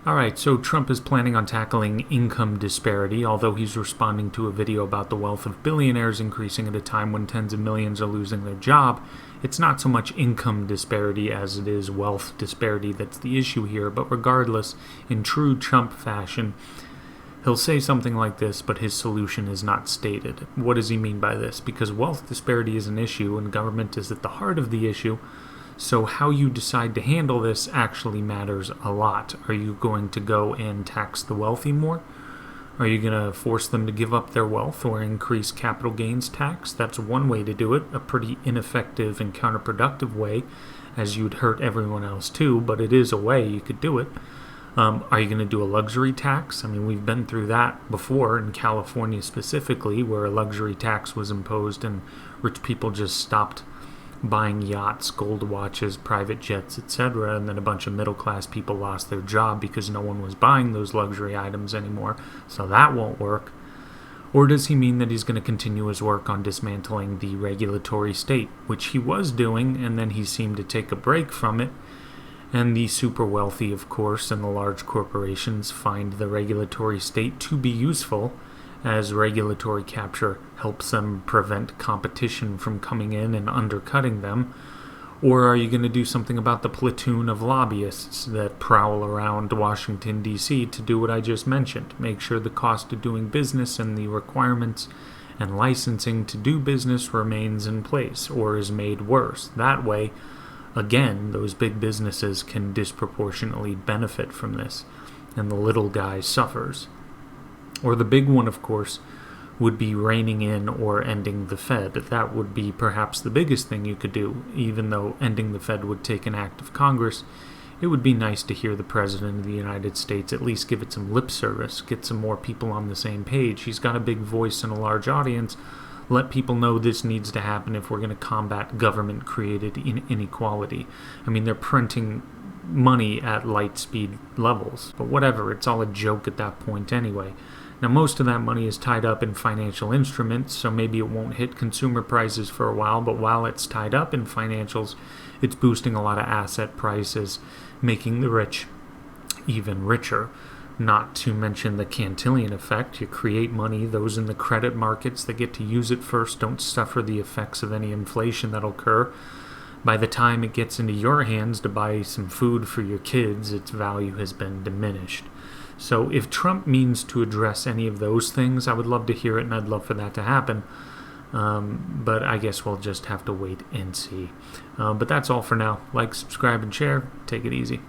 All right, so Trump is planning on tackling income disparity, although he's responding to a video about the wealth of billionaires increasing at a time when tens of millions are losing their job. It's not so much income disparity as it is wealth disparity that's the issue here, but regardless, in true Trump fashion, he'll say something like this, but his solution is not stated. What does he mean by this? Because wealth disparity is an issue and government is at the heart of the issue. So how you decide to handle this actually matters a lot. Are you going to go and tax the wealthy more? Are you going to force them to give up their wealth or increase capital gains tax? That's one way to do it, a pretty ineffective and counterproductive way, as you'd hurt everyone else too, but it is a way you could do it. Are you going to do a luxury tax? I mean, we've been through that before in California specifically, where a luxury tax was imposed and rich people just stopped buying yachts, gold watches, private jets, etc., and then a bunch of middle-class people lost their job because no one was buying those luxury items anymore, so that won't work. Or does he mean that he's going to continue his work on dismantling the regulatory state, which he was doing, and then he seemed to take a break from it, and the super wealthy, of course, and the large corporations find the regulatory state to be useful, as regulatory capture helps them prevent competition from coming in and undercutting them? Or are you going to do something about the platoon of lobbyists that prowl around Washington, D.C. to do what I just mentioned? Make sure the cost of doing business and the requirements and licensing to do business remains in place or is made worse. That way, again, those big businesses can disproportionately benefit from this, and the little guy suffers. Or the big one, of course, would be reining in or ending the Fed. That would be perhaps the biggest thing you could do. Even though ending the Fed would take an act of Congress, it would be nice to hear the President of the United States at least give it some lip service, get some more people on the same page. He's got a big voice and a large audience. Let people know this needs to happen if we're going to combat government-created inequality. I mean, they're printing money at light speed levels, but whatever, it's all a joke at that point anyway. Now, most of that money is tied up in financial instruments, so maybe it won't hit consumer prices for a while, but while it's tied up in financials, it's boosting a lot of asset prices, making the rich even richer. Not to mention the Cantillon effect. You create money, those in the credit markets that get to use it first don't suffer the effects of any inflation that'll occur. By the time it gets into your hands to buy some food for your kids, its value has been diminished. So if Trump means to address any of those things, I would love to hear it, and I'd love for that to happen. But I guess we'll just have to wait and see. But that's all for now. Like, subscribe, and share. Take it easy.